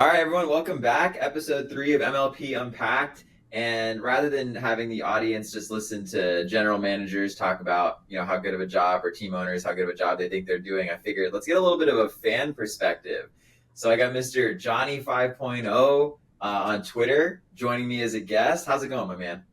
All right, everyone, welcome back. Episode 3 of MLP Unpacked. And rather than having the audience just listen to general managers talk about, how good of a job, or team owners, how good of a job they think they're doing, I figured let's get a little bit of a fan perspective. So I got Mr. Johnny5PointOh on Twitter joining me as a guest. How's it going, my man?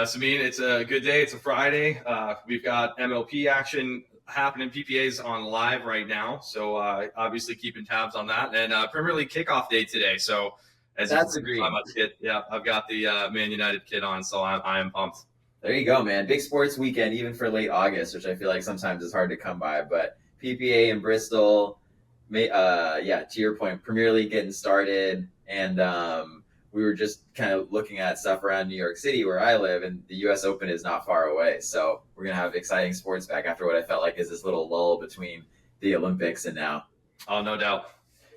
Sabine, it's a good day. It's a Friday. We've got MLP action happening. PPA's on live right now, so obviously keeping tabs on that. And Premier League kickoff day today. So That's agreed. I've got the Man United kit on, so I am pumped. There you go, man. Big sports weekend, even for late August, which I feel like sometimes is hard to come by. But PPA in Bristol, to your point, Premier League getting started, and we were just kind of looking at stuff around New York City where I live, and the U.S. Open is not far away. So we're going to have exciting sports back after what I felt like is this little lull between the Olympics and now. Oh, no doubt.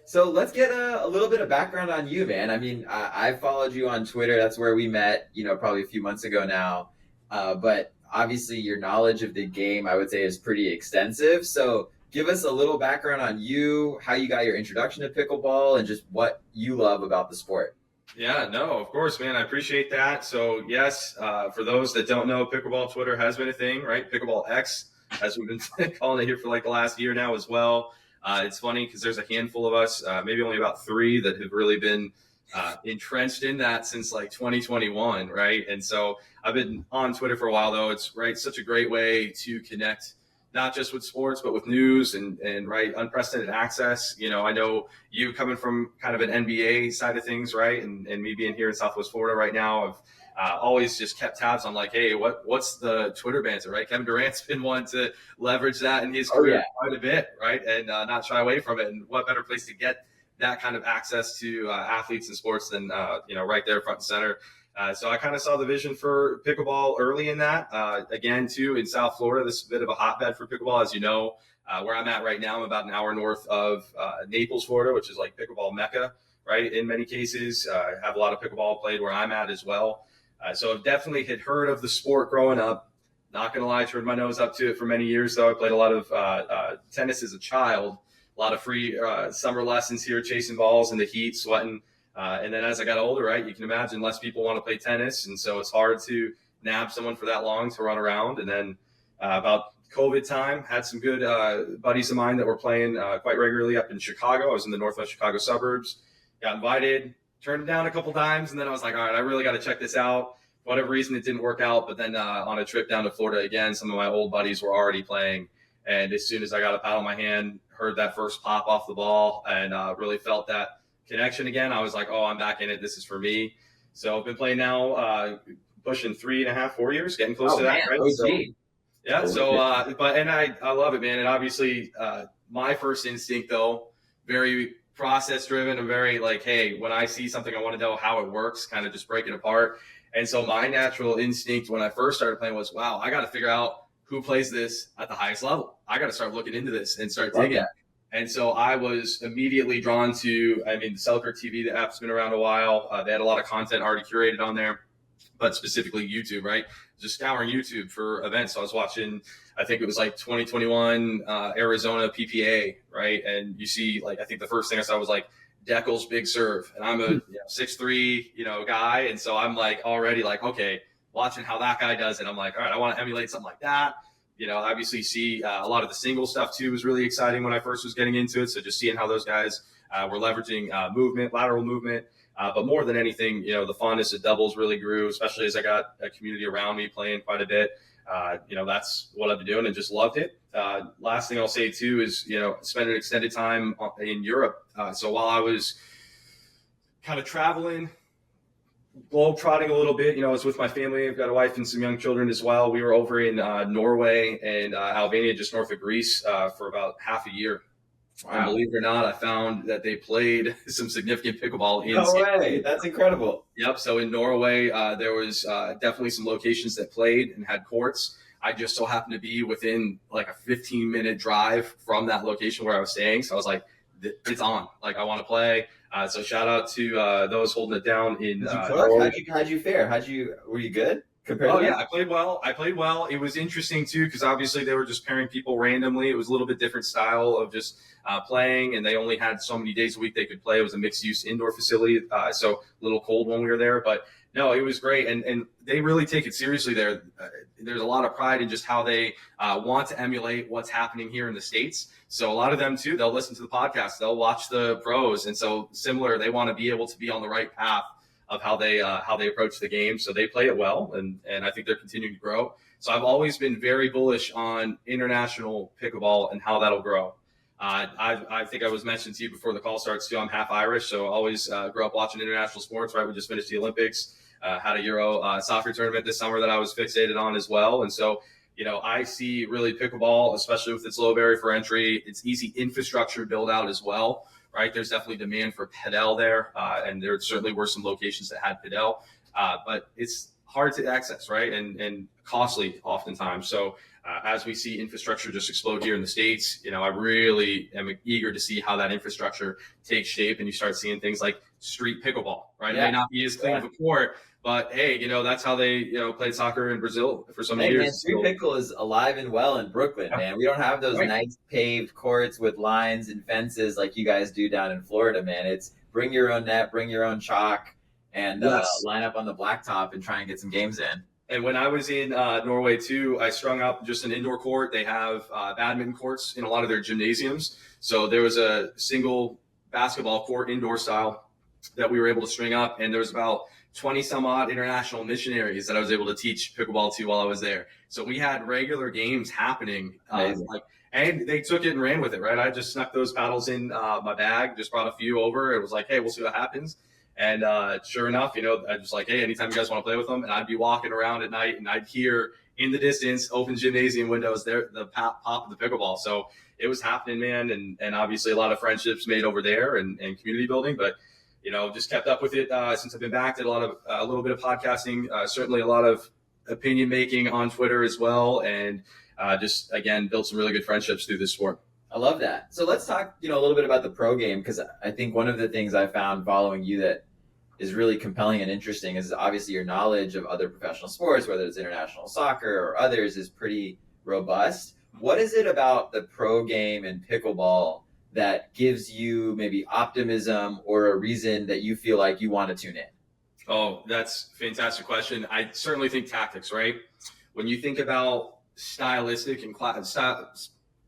So let's get a little bit of background on you, man. I mean, I followed you on Twitter. That's where we met, probably a few months ago now. But obviously your knowledge of the game, I would say, is pretty extensive. So give us a little background on you, how you got your introduction to pickleball, and just what you love about the sport. Yeah, no, of course, man. I appreciate that. So, yes, for those that don't know, pickleball Twitter has been a thing, right? Pickleball X, as we've been calling it here for like the last year now as well. It's funny because there's a handful of us, maybe only about 3, that have really been entrenched in that since like 2021, right? And so I've been on Twitter for a while, though. It's such a great way to connect, not just with sports, but with news and unprecedented access. I know you coming from kind of an NBA side of things, right? And me being here in Southwest Florida right now, I've always just kept tabs on like, hey, what's the Twitter banter, right? Kevin Durant's been one to leverage that in his career quite a bit, right? And not shy away from it. And what better place to get that kind of access to athletes and sports than, right there front and center. So I kind of saw the vision for pickleball early in that. Again, too, in South Florida, this is a bit of a hotbed for pickleball. As you know, where I'm at right now, I'm about an hour north of Naples, Florida, which is like pickleball mecca, right? In many cases, have a lot of pickleball played where I'm at as well. So I've definitely had heard of the sport growing up. Not going to lie, turned my nose up to it for many years, though. I played a lot of tennis as a child, a lot of free summer lessons here, chasing balls in the heat, sweating. And then as I got older, right, you can imagine less people want to play tennis. And so it's hard to nab someone for that long to run around. And then about COVID time, had some good buddies of mine that were playing quite regularly up in Chicago. I was in the Northwest Chicago suburbs, got invited, turned it down a couple times. And then I was like, all right, I really got to check this out. For whatever reason, it didn't work out. But then on a trip down to Florida again, some of my old buddies were already playing. And as soon as I got a paddle in my hand, heard that first pop off the ball, and really felt that connection again, I was like, oh, I'm back in it. This is for me. So I've been playing now, pushing 3.5, 4 years, getting close to that. Man, right? So, yeah. So, I love it, man. And obviously, my first instinct, though, very process driven and very like, hey, when I see something, I want to know how it works, kind of just break it apart. And so my natural instinct when I first started playing was, wow, I got to figure out who plays this at the highest level. I got to start looking into this and start digging. And so I was immediately drawn to, the Selkirk TV, the app's been around a while. They had a lot of content already curated on there, but specifically YouTube, right? Just scouring YouTube for events. So I was watching, I think it was like 2021 Arizona PPA, right? And you see, like, I think the first thing I saw was like Deckel's big serve. And I'm a 6'3", guy. And so I'm like already like, okay, watching how that guy does it. I'm like, all right, I want to emulate something like that. Obviously see a lot of the single stuff too was really exciting when I first was getting into it. So just seeing how those guys were leveraging movement, lateral movement. But more than anything, the fondness of doubles really grew, especially as I got a community around me playing quite a bit. That's what I've been doing and just loved it. Last thing I'll say too is, spent an extended time in Europe. So while I was kind of traveling, globe-trotting a little bit, I was with my family. I've got a wife and some young children as well. We were over in Norway and Albania, just north of Greece, for about half a year. Wow. And believe it or not, I found that they played some significant pickleball. No way. That's incredible. Yep. So in Norway, there was definitely some locations that played and had courts. I just so happened to be within like a 15-minute drive from that location where I was staying. So I was like, it's on. Like, I want to play. So shout out to those holding it down in How'd you fare? Were you good? compared Oh to yeah, that? I played well. It was interesting too because obviously they were just pairing people randomly. It was a little bit different style of just playing, and they only had so many days a week they could play. It was a mixed use indoor facility, so a little cold when we were there, but no, it was great, and they really take it seriously there. There's a lot of pride in just how they want to emulate what's happening here in the States. So a lot of them too, they'll listen to the podcast, they'll watch the pros, and so similar, they want to be able to be on the right path of how they approach the game. So they play it well, and I think they're continuing to grow. So I've always been very bullish on international pickleball and how that'll grow. I think I was mentioned to you before the call starts too. I'm half Irish, so I always grew up watching international sports. Right, we just finished the Olympics, had a Euro soccer tournament this summer that I was fixated on as well, and so. I see really pickleball, especially with its low barrier for entry, its easy infrastructure build out as well. Right, there's definitely demand for padel there, and there certainly were some locations that had padel, but it's hard to access, right, and costly oftentimes. So as we see infrastructure just explode here in the States, I really am eager to see how that infrastructure takes shape, and you start seeing things like street pickleball, right? Yeah. It may not be as clean of a court, but hey, that's how they played soccer in Brazil for so many years. Man, street pickle is alive and well in Brooklyn, man. We don't have those nice paved courts with lines and fences like you guys do down in Florida, man. It's bring your own net, bring your own chalk, and line up on the blacktop and try and get some games in. And when I was in Norway too, I strung up just an indoor court. They have badminton courts in a lot of their gymnasiums. So there was a single basketball court indoor style that we were able to string up, and there was about 20 some odd international missionaries that I was able to teach pickleball to while I was there. So we had regular games happening, and they took it and ran with it, right? I just snuck those paddles in my bag, just brought a few over. It was like, hey, we'll see what happens. And sure enough, I was like, hey, anytime you guys want to play with them, and I'd be walking around at night and I'd hear in the distance, open gymnasium windows, there, the pop of the pickleball. So it was happening, man. And obviously a lot of friendships made over there and community building, but just kept up with it since I've been back. Did a little bit of podcasting, certainly a lot of opinion making on Twitter as well, and just again built some really good friendships through this sport. I love that. So let's talk, a little bit about the pro game, because I think one of the things I found following you that is really compelling and interesting is obviously your knowledge of other professional sports, whether it's international soccer or others, is pretty robust. What is it about the pro game and pickleball that gives you maybe optimism or a reason that you feel like you want to tune in? Oh, that's a fantastic question. I certainly think tactics, right? When you think about stylistic and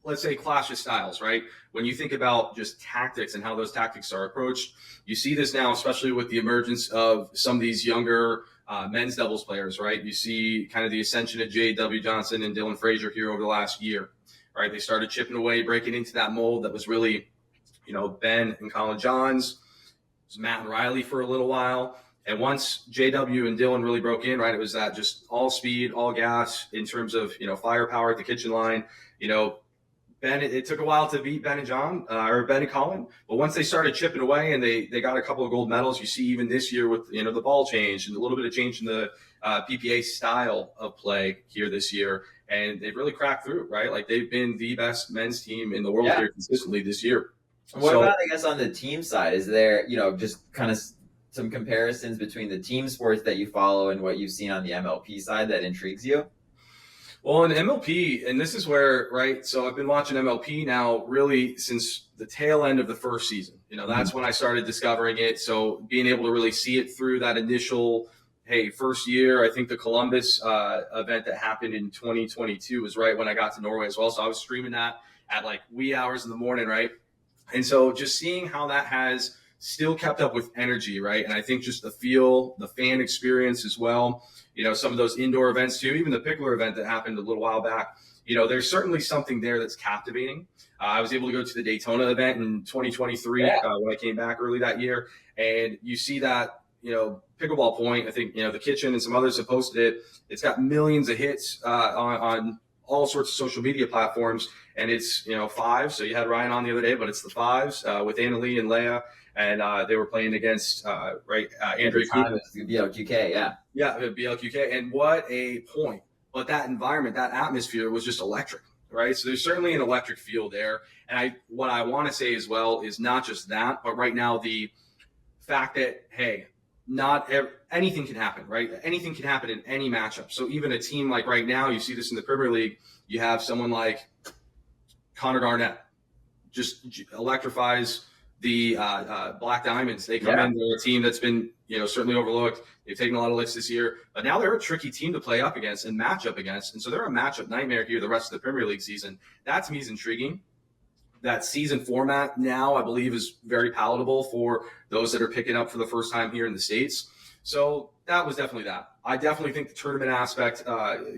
let's say clash of styles, right? When you think about just tactics and how those tactics are approached, you see this now, especially with the emergence of some of these younger men's doubles players, right? You see kind of the ascension of J.W. Johnson and Dylan Frazier here over the last year. Right, they started chipping away, breaking into that mold that was really, Ben and Colin Johns, it was Matt and Riley for a little while. And once JW and Dylan really broke in, right, it was that just all speed, all gas in terms of, firepower at the kitchen line. Ben, it took a while to beat Ben and John, or Ben and Colin. But once they started chipping away and they got a couple of gold medals, you see even this year with, the ball change and a little bit of change in the PPA style of play here this year. And they've really cracked through, right? Like they've been the best men's team in the world here consistently this year. What about, I guess, on the team side? Is there, just kind of some comparisons between the team sports that you follow and what you've seen on the MLP side that intrigues you? Well, in MLP, and this is where, right, so I've been watching MLP now really since the tail end of the first season. That's when I started discovering it. So being able to really see it through that initial first year, I think the Columbus event that happened in 2022 was right when I got to Norway as well. So I was streaming that at like wee hours in the morning, right? And so just seeing how that has still kept up with energy, right? And I think just the feel, the fan experience as well, some of those indoor events too, even the Pickler event that happened a little while back, there's certainly something there that's captivating. I was able to go to the Daytona event in 2023 when I came back early that year. And you see that, Pickleball Point, I think, the Kitchen and some others have posted it. It's got millions of hits on all sorts of social media platforms. And it's, fives. So you had Ryan on the other day, but it's the fives with Annalie and Leah. And they were playing against, Andrea BLQK, yeah. Yeah, BLQK. And what a point. But that environment, that atmosphere was just electric, right? So there's certainly an electric feel there. And what I want to say as well is not just that, but right now the fact that, anything can happen, right? Anything can happen in any matchup. So even a team like right now, you see this in the Premier League, you have someone like Connor Garnett just electrifies the Black Diamonds. They come in, they're a team that's been, certainly overlooked. They've taken a lot of licks this year, but now they're a tricky team to play up against and match up against. And so they're a matchup nightmare here the rest of the Premier League season. That to me is intriguing. That season format now, I believe, is very palatable for those that are picking up for the first time here in the States. So that was definitely that. I definitely think the tournament aspect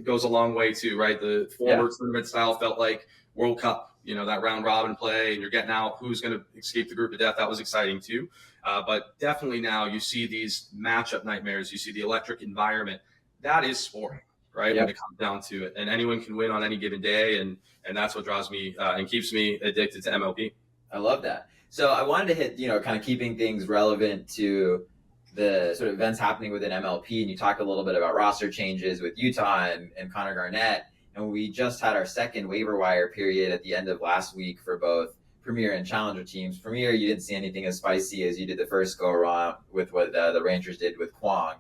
goes a long way too, right? The former tournament style felt like World Cup, that round robin play, and you're getting out who's going to escape the group of death. That was exciting too. But definitely now you see these matchup nightmares. You see the electric environment. That is sport, right? When it comes down to it. And anyone can win on any given day. And that's what draws me and keeps me addicted to MLP. I love that. So I wanted to hit, kind of keeping things relevant to the sort of events happening within MLP. And you talked a little bit about roster changes with Utah and Connor Garnett. And we just had our second waiver wire period at the end of last week for both Premier and Challenger teams. Premier, you didn't see anything as spicy as you did the first go around with what the Rangers did with Kwong.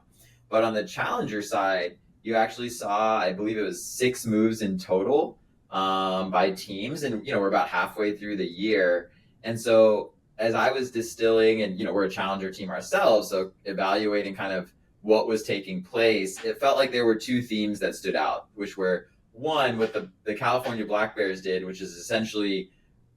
But on the Challenger side, you actually saw, I believe it was 6 moves in total by teams. And, we're about halfway through the year. And so as I was distilling, and, we're a Challenger team ourselves, so evaluating kind of what was taking place, it felt like there were 2 themes that stood out, which were, one, what the California Black Bears did, which is essentially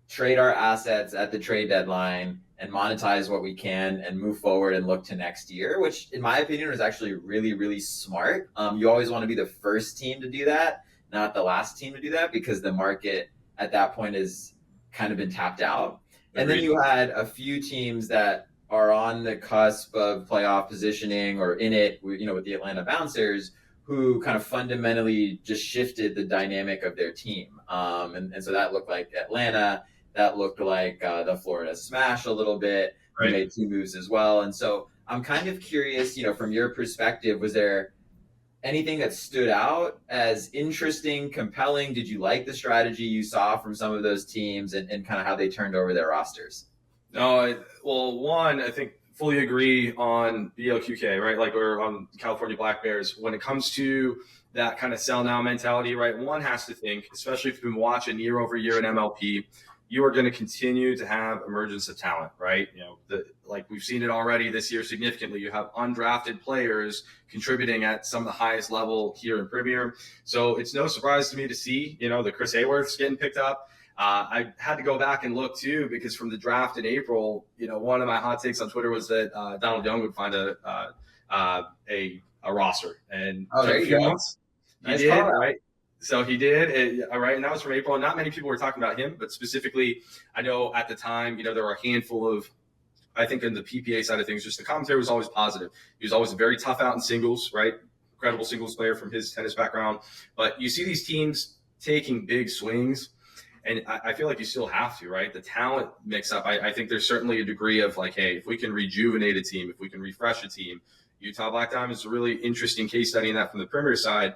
trade our assets at the trade deadline and monetize what we can and move forward and look to next year, which in my opinion was actually really, really smart. You always want to be the first team to do that, not the last team to do that, because the market at that point is kind of been tapped out. And then you had a few teams that are on the cusp of playoff positioning or in it, with the Atlanta Bouncers, who kind of fundamentally just shifted the dynamic of their team. And so that looked like Atlanta, that looked like the Florida Smash a little bit. Right. Who made 2 moves as well. And so I'm kind of curious, from your perspective, was there anything that stood out as interesting, compelling? Did you like the strategy you saw from some of those teams and kind of how they turned over their rosters? No, well, one, I think fully agree on BLQK, right? Like we're on California Black Bears. When it comes to that kind of sell now mentality, right? One has to think, especially if you've been watching year over year in MLP, you are going to continue to have emergence of talent, right? Like we've seen it already this year significantly. You have undrafted players contributing at some of the highest level here in Premier. So it's no surprise to me to see, the Chris Hayworths getting picked up. I had to go back and look too, because from the draft in April, one of my hot takes on Twitter was that Donald Young would find a roster, and there you go. He did, right? So he did, all right, and that was from April. Not many people were talking about him, but specifically, I know at the time, there were a handful of, I think in the PPA side of things, just the commentary was always positive. He was always very tough out in singles, right? Incredible singles player from his tennis background. But you see these teams taking big swings, and I feel like you still have to, right? The talent mix up. I think there's certainly a degree of like, hey, if we can rejuvenate a team, if we can refresh a team, Utah Black Diamond is a really interesting case study in that from the Premier side.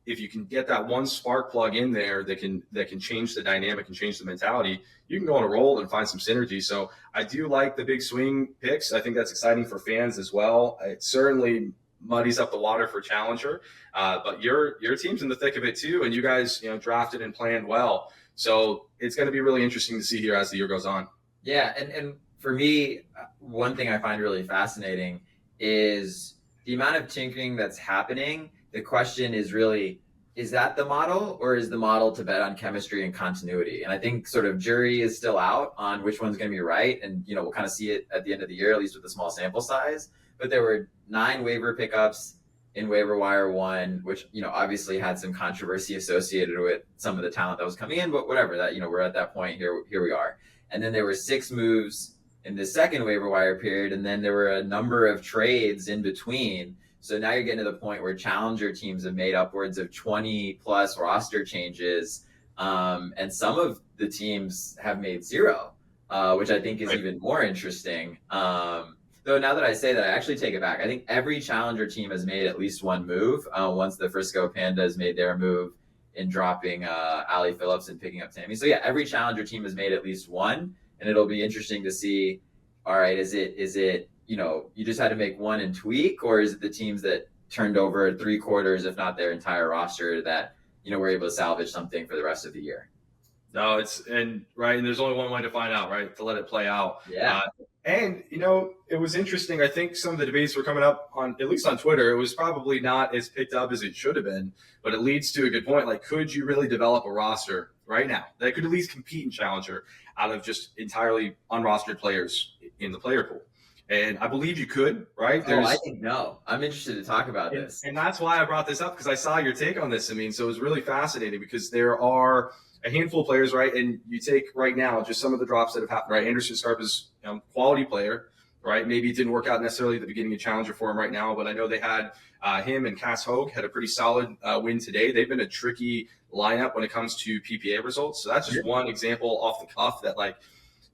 If you can get that one spark plug in there that can change the dynamic and change the mentality, you can go on a roll and find some synergy. So I do like the big swing picks. I think that's exciting for fans as well. It certainly muddies up the water for Challenger, but your team's in the thick of it too, and you guys drafted and planned well. So it's going to be really interesting to see here as the year goes on. Yeah, and for me, one thing I find really fascinating is the amount of tinkering that's happening. The question is really, is that the model, or is the model to bet on chemistry and continuity? And I think sort of jury is still out on which one's going to be right. And, we'll kind of see it at the end of the year, at least with a small sample size. But there were 9 waiver pickups in waiver wire 1, which, obviously had some controversy associated with some of the talent that was coming in, but whatever, that, we're at that point here we are. And then there were 6 moves in the second waiver wire period. And then there were a number of trades in between. So now you're getting to the point where Challenger teams have made upwards of 20 plus roster changes. And some of the teams have made 0, which I think is even more interesting. Though now that I say that, I actually take it back. I think every Challenger team has made at least 1 move. Once the Frisco Pandas made their move in dropping Allie Phillips and picking up Tammy. So yeah, every Challenger team has made at least 1. And it'll be interesting to see, all right, is it you just had to make one and tweak, or is it the teams that turned over 3/4, if not their entire roster, that were able to salvage something for the rest of the year? No, and there's only one way to find out, right? To let it play out. Yeah. And it was interesting. I think some of the debates were coming up on, at least on Twitter. It was probably not as picked up as it should have been, but it leads to a good point. Like, could you really develop a roster right now that could at least compete in Challenger out of just entirely unrostered players in the player pool? And I believe you could, right? I think no. I'm interested to talk about this. And that's why I brought this up, because I saw your take on this. I mean, so it was really fascinating, because there are a handful of players, right? And you take right now just some of the drops that have happened, right? Anderson Scarpa's quality player, right? Maybe it didn't work out necessarily at the beginning of Challenger for him right now, but I know they had him and Cass Hogue had a pretty solid win today. They've been a tricky lineup when it comes to PPA results. So that's just one example off the cuff that, like,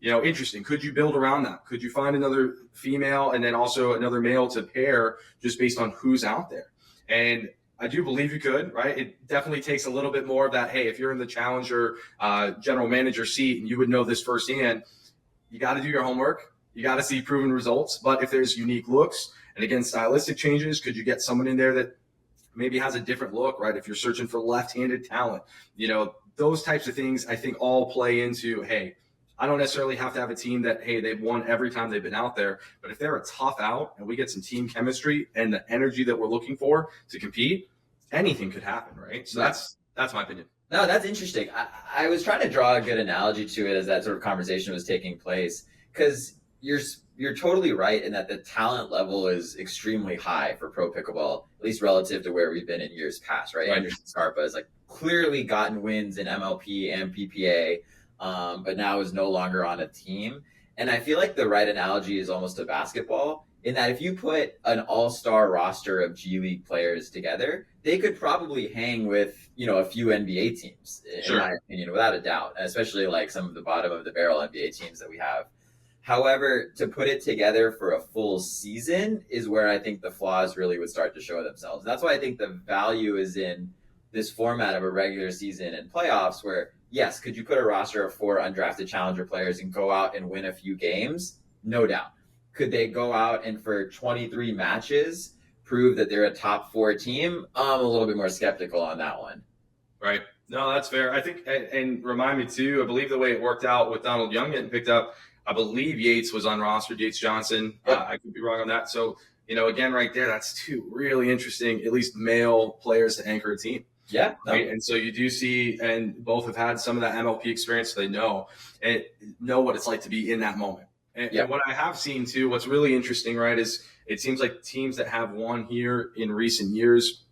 interesting. Could you build around that? Could you find another female and then also another male to pair just based on who's out there? And I do believe you could, right? It definitely takes a little bit more of that. Hey, if you're in the Challenger general manager seat and you would know this firsthand, you got to do your homework. You got to see proven results. But if there's unique looks and, again, stylistic changes, could you get someone in there that maybe has a different look, right? If you're searching for left-handed talent, those types of things I think all play into, hey, I don't necessarily have to have a team that, hey, they've won every time they've been out there. But if they're a tough out and we get some team chemistry and the energy that we're looking for to compete, anything could happen, right? So that's my opinion. No, that's interesting. I was trying to draw a good analogy to it as that sort of conversation was taking place, because you're totally right in that the talent level is extremely high for pro pickleball, at least relative to where we've been in years past, right? Anderson Scarpa has clearly gotten wins in MLP and PPA, but now is no longer on a team. And I feel like the right analogy is almost to basketball, in that if you put an all-star roster of G League players together, they could probably hang with, a few NBA teams, in my opinion, without a doubt, especially some of the bottom of the barrel NBA teams that we have. However, to put it together for a full season is where I think the flaws really would start to show themselves. That's why I think the value is in this format of a regular season and playoffs, where, yes, could you put a roster of 4 undrafted Challenger players and go out and win a few games? No doubt. Could they go out and for 23 matches prove that they're a top 4 team? I'm a little bit more skeptical on that one. Right. No, that's fair. I think, and remind me too, I believe the way it worked out with Donald Young getting picked up, I believe Yates was unrostered, Yates Johnson. I could be wrong on that. So, again, right there, that's 2 really interesting, at least male players to anchor a team. Yeah. Right. And so you do see, and both have had some of that MLP experience, so they know what it's like to be in that moment. And what I have seen too, what's really interesting, right, is it seems like teams that have won here in recent years,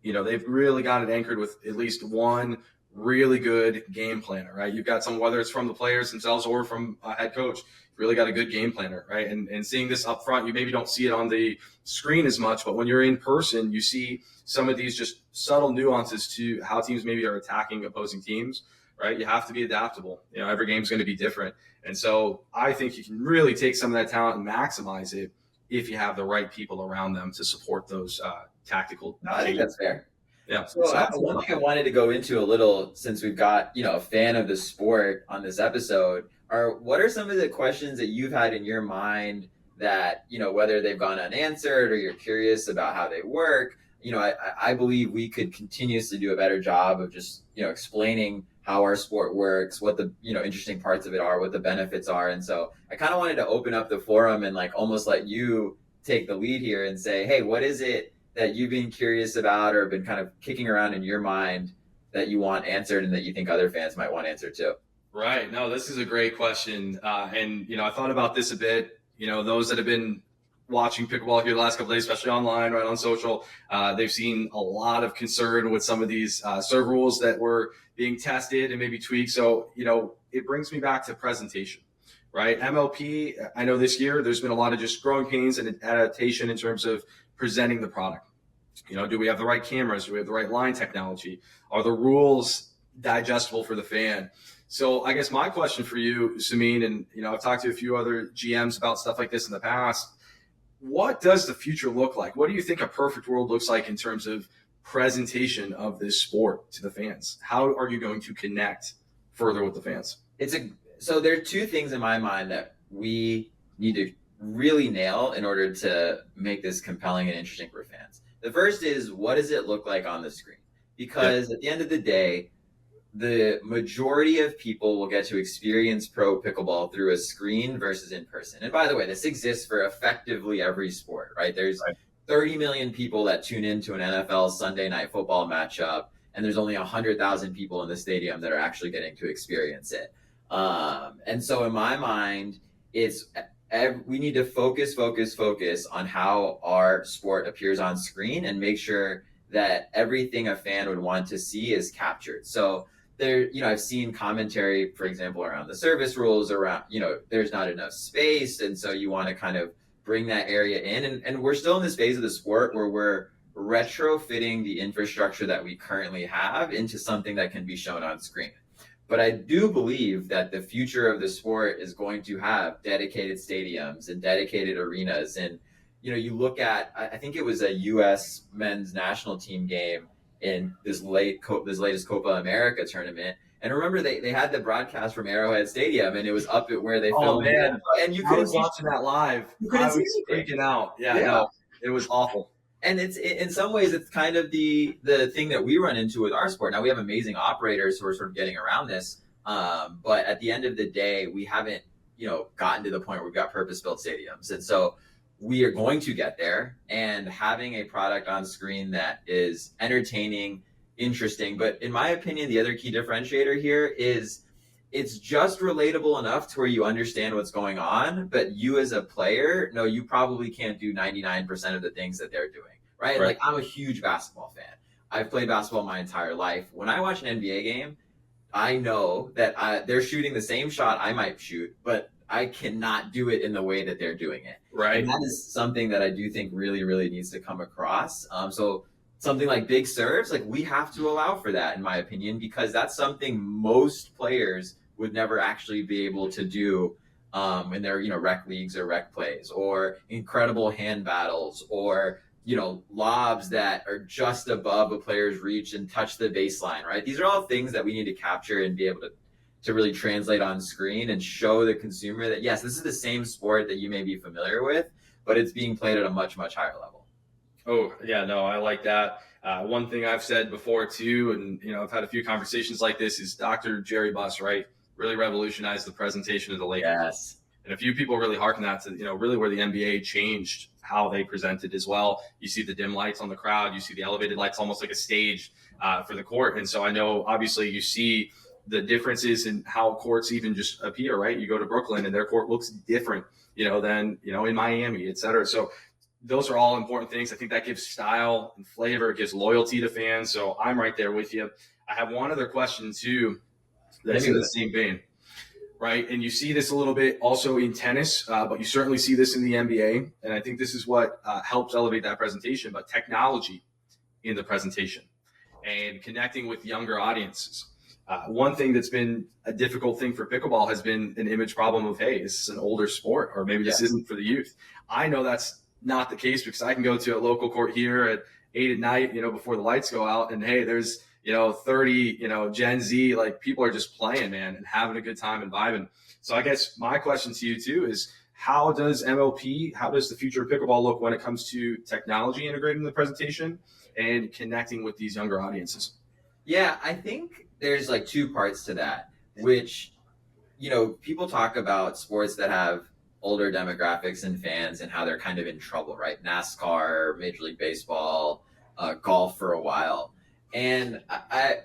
they've really got it anchored with at least one really good game planner, right? You've got some, whether it's from the players themselves or from a head coach, you've really got a good game planner, right? And seeing this up front, you maybe don't see it on the screen as much, but when you're in person, you see some of these just subtle nuances to how teams maybe are attacking opposing teams, right? You have to be adaptable. Every game's going to be different. And so I think you can really take some of that talent and maximize it if you have the right people around them to support those tactical. No, I think that's fair. Yeah. So one thing I wanted to go into a little, since we've got, a fan of the sport on this episode, what are some of the questions that you've had in your mind that, whether they've gone unanswered or you're curious about how they work? I believe we could continuously do a better job of just, explaining how our sport works, what the, interesting parts of it are, what the benefits are. And so I kind of wanted to open up the forum and almost let you take the lead here and say, hey, what is it that you've been curious about or been kind of kicking around in your mind that you want answered and that you think other fans might want answered too? Right. No, this is a great question. And, I thought about this a bit. Those that have been watching pickleball here the last couple of days, especially online, right, on social, they've seen a lot of concern with some of these serve rules that were being tested and maybe tweaked. So, it brings me back to presentation, right? MLP, I know this year there's been a lot of just growing pains and adaptation in terms of presenting the product. Do we have the right cameras? Do we have the right line technology? Are the rules digestible for the fan? So I guess my question for you, Samin, and I've talked to a few other GMs about stuff like this in the past. What does the future look like? What do you think a perfect world looks like in terms of presentation of this sport to the fans? How are you going to connect further with the fans? So there are 2 things in my mind that we need to really nail in order to make this compelling and interesting for fans. The first is, what does it look like on the screen? Because at the end of the day, the majority of people will get to experience pro pickleball through a screen versus in person. And by the way, this exists for effectively every sport, right? There's 30 million people that tune into an NFL Sunday night football matchup, and there's only 100,000 people in the stadium that are actually getting to experience it. And so in my mind, we need to focus on how our sport appears on screen and make sure that everything a fan would want to see is captured. So there, I've seen commentary, for example, around the service rules, around, there's not enough space. And so you want to kind of bring that area in. And we're still in this phase of the sport where we're retrofitting the infrastructure that we currently have into something that can be shown on screen. But I do believe that the future of the sport is going to have dedicated stadiums and dedicated arenas. And, you look at, I think it was a U.S. men's national team game in this latest Copa America tournament. And remember, they had the broadcast from Arrowhead Stadium, and it was up at where they filmed. Man. And you I was watching that live. I was freaking out. Yeah. No, it was awful. And it's, in some ways, it's kind of the thing that we run into with our sport. Now, we have amazing operators who are sort of getting around this. But at the end of the day, we haven't, gotten to the point where we've got purpose-built stadiums. And so we are going to get there, and having a product on screen that is entertaining, interesting. But in my opinion, the other key differentiator here is it's just relatable enough to where you understand what's going on, but you as a player, no, you probably can't do 99% of the things that they're doing, right? Like, I'm a huge basketball fan. I've played basketball my entire life. When I watch an NBA game, I know that they're shooting the same shot I might shoot, but I cannot do it in the way that they're doing it. Right. And that is something that I do think really, really needs to come across. So something like big serves, like, we have to allow for that, in my opinion, because that's something most players would never actually be able to do in their, rec leagues or rec plays, or incredible hand battles, or, lobs that are just above a player's reach and touch the baseline, right? These are all things that we need to capture and be able to really translate on screen and show the consumer that, yes, this is the same sport that you may be familiar with, but it's being played at a much, much higher level. Oh, yeah, no, I like that. One thing I've said before too, and, I've had a few conversations like this, is Dr. Jerry Buss, right? Really revolutionized the presentation of the Lakers. Yes. And a few people really hearken that to, really where the NBA changed how they presented as well. You see the dim lights on the crowd, you see the elevated lights, almost like a stage for the court. And so I know, obviously, you see the differences in how courts even just appear, right? You go to Brooklyn and their court looks different, than, in Miami, et cetera. So those are all important things. I think that gives style and flavor. It gives loyalty to fans. So I'm right there with you. I have one other question too, that's in the same vein, right? And you see this a little bit also in tennis, but you certainly see this in the NBA. And I think this is what helps elevate that presentation, but technology in the presentation and connecting with younger audiences. One thing that's been a difficult thing for pickleball has been an image problem of, hey, this is an older sport, or maybe this isn't for the youth. I know that's not the case, because I can go to a local court here at 8 at night, before the lights go out, and hey, there's, 30, Gen Z, like, people are just playing, man, and having a good time and vibing. So I guess my question to you too is, how does the future of pickleball look when it comes to technology integrating the presentation and connecting with these younger audiences? Yeah, I think there's like two parts to that, which, people talk about sports that have older demographics and fans and how they're kind of in trouble, right? NASCAR, Major League Baseball, golf for a while. And I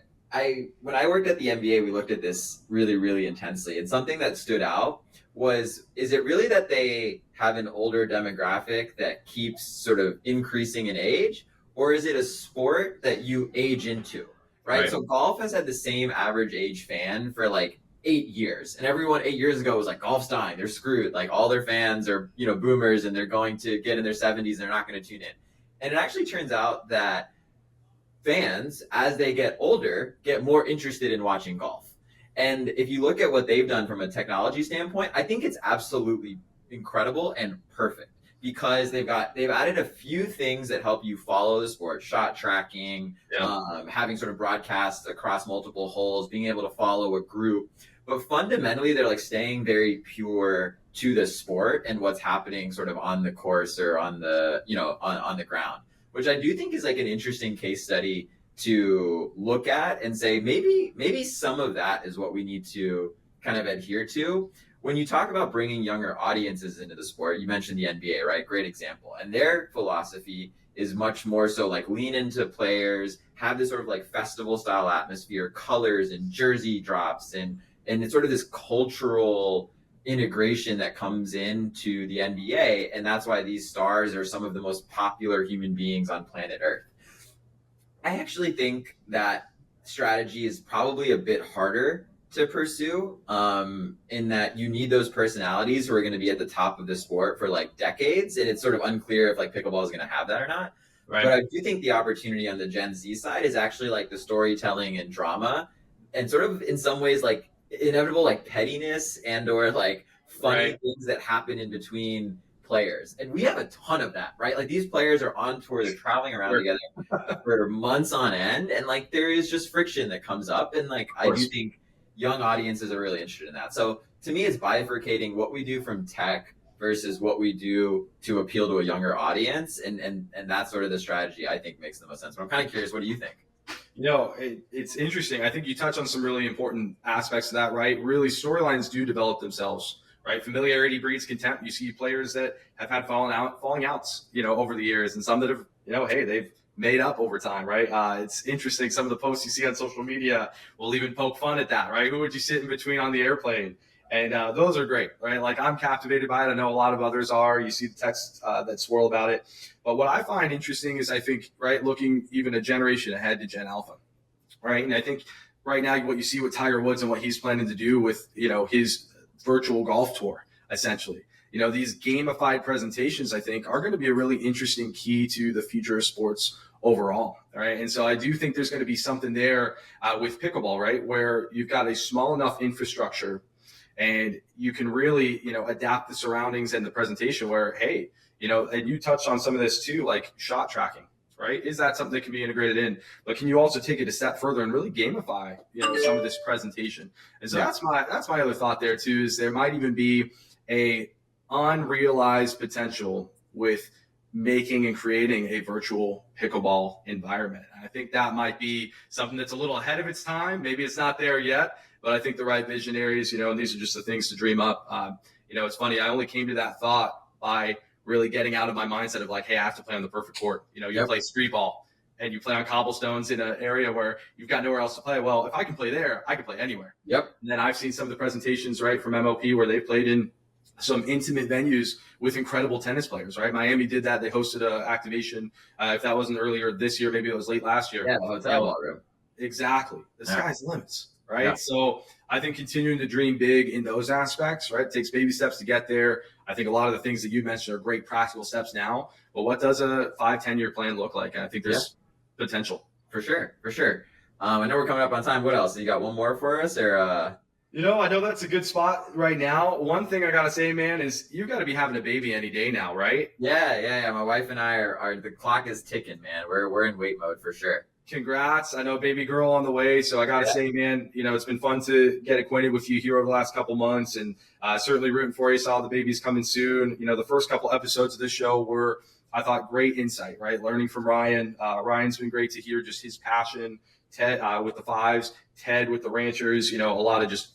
when I worked at the NBA, we looked at this really, really intensely. And something that stood out was, is it really that they have an older demographic that keeps sort of increasing in age, or is it a sport that you age into? Right. So golf has had the same average age fan for like 8 years, and everyone 8 years ago was like, golf's dying, they're screwed. Like, all their fans are, boomers, and they're going to get in their 70s and they're not going to tune in. And it actually turns out that fans, as they get older, get more interested in watching golf. And if you look at what they've done from a technology standpoint, I think it's absolutely incredible and perfect, because they've added a few things that help you follow the sport: shot tracking, having sort of broadcasts across multiple holes, being able to follow a group. but fundamentally they're like staying very pure to the sport and what's happening sort of on the course or on the, on the ground, which I do think is like an interesting case study to look at and say, maybe some of that is what we need to kind of adhere to. When you talk about bringing younger audiences into the sport, you mentioned the NBA, right? Great example. And their philosophy is much more so like lean into players, have this sort of like festival style atmosphere, colors and jersey drops, and it's sort of this cultural integration that comes into the NBA. And that's why these stars are some of the most popular human beings on planet Earth. I actually think that strategy is probably a bit harder to pursue, in that you need those personalities who are going to be at the top of the sport for like decades, and it's sort of unclear if like pickleball is going to have that or not. Right. But I do think the opportunity on the Gen Z side is actually like the storytelling and drama, and sort of in some ways like inevitable like pettiness and or like funny things that happen in between players. And we have a ton of that, right? Like these players are on tour, they're traveling around together for months on end, and like there is just friction that comes up, and like I do think young audiences are really interested in that. So to me, it's bifurcating what we do from tech versus what we do to appeal to a younger audience, and that's sort of the strategy I think makes the most sense. But I'm kind of curious, what do you think? It's interesting. I think you touch on some really important aspects of that, right? Really, storylines do develop themselves, right? Familiarity breeds contempt. You see players that have had falling outs, over the years, and some that have, hey, they've made up over time, right? It's interesting. Some of the posts you see on social media will even poke fun at that, right? Who would you sit in between on the airplane? And those are great, right? Like I'm captivated by it. I know a lot of others are. You see the texts that swirl about it. But what I find interesting is I think, right, looking even a generation ahead to Gen Alpha, right? And I think right now what you see with Tiger Woods and what he's planning to do with, his virtual golf tour, essentially. These gamified presentations, I think, are going to be a really interesting key to the future of sports overall, right? And so I do think there's going to be something there with pickleball, right, where you've got a small enough infrastructure and you can really, adapt the surroundings and the presentation where, hey, and you touched on some of this too, like shot tracking, right? Is that something that can be integrated in? But can you also take it a step further and really gamify, some of this presentation? And so that's my other thought there too, is there might even be a unrealized potential with making and creating a virtual pickleball environment. And I think that might be something that's a little ahead of its time. Maybe it's not there yet, but I think the right visionaries, and these are just the things to dream up. It's funny. I only came to that thought by really getting out of my mindset of like, hey, I have to play on the perfect court. You play street ball and you play on cobblestones in an area where you've got nowhere else to play. Well, if I can play there, I can play anywhere. Yep. And then I've seen some of the presentations, right, from MLP where they played in some intimate venues with incredible tennis players, right? Miami did that. They hosted an activation. If that wasn't earlier this year, maybe it was late last year. Yeah, the hotel ballroom. Exactly. The sky's the limits, right? Yeah. So I think continuing to dream big in those aspects, right? It takes baby steps to get there. I think a lot of the things that you mentioned are great practical steps now, but what does a 5-10 year plan look like? And I think there's potential. For sure. I know we're coming up on time. What else? You got one more for us, or I know that's a good spot right now. One thing I got to say, man, is you got to be having a baby any day now, right? Yeah. My wife and I are the clock is ticking, man. We're in wait mode for sure. Congrats. I know baby girl on the way. So I got to say, man, it's been fun to get acquainted with you here over the last couple months, and certainly rooting for you. Saw the baby's coming soon. The first couple episodes of this show were, I thought, great insight, right? Learning from Ryan. Ryan's been great to hear just his passion. Ted with the fives, Ted with the ranchers, a lot of just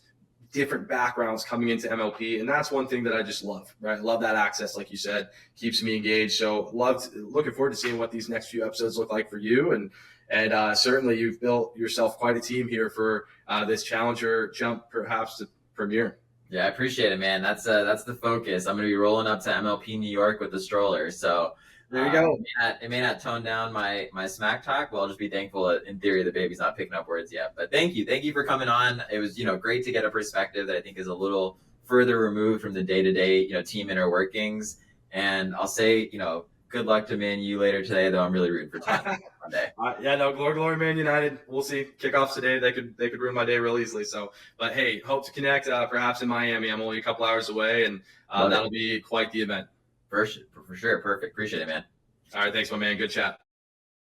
different backgrounds coming into MLP. And that's one thing that I just love, right? Love that access, like you said, keeps me engaged. So looking forward to seeing what these next few episodes look like for you. And certainly you've built yourself quite a team here for this Challenger jump, perhaps to premiere. Yeah, I appreciate it, man. That's the focus. I'm going to be rolling up to MLP New York with the stroller. So there you go. It may not tone down my smack talk, but I'll just be thankful that in theory the baby's not picking up words yet. But thank you for coming on. It was great to get a perspective that I think is a little further removed from the day-to-day team inner workings. And I'll say good luck to Man U later today, though I'm really rooting for Tottenham Monday. Glory Man United. We'll see. Kickoffs today, they could ruin my day real easily. So, but hey, hope to connect perhaps in Miami. I'm only a couple hours away, and that'll be quite the event. For sure. Perfect. Appreciate it, man. All right. Thanks, my man. Good chat.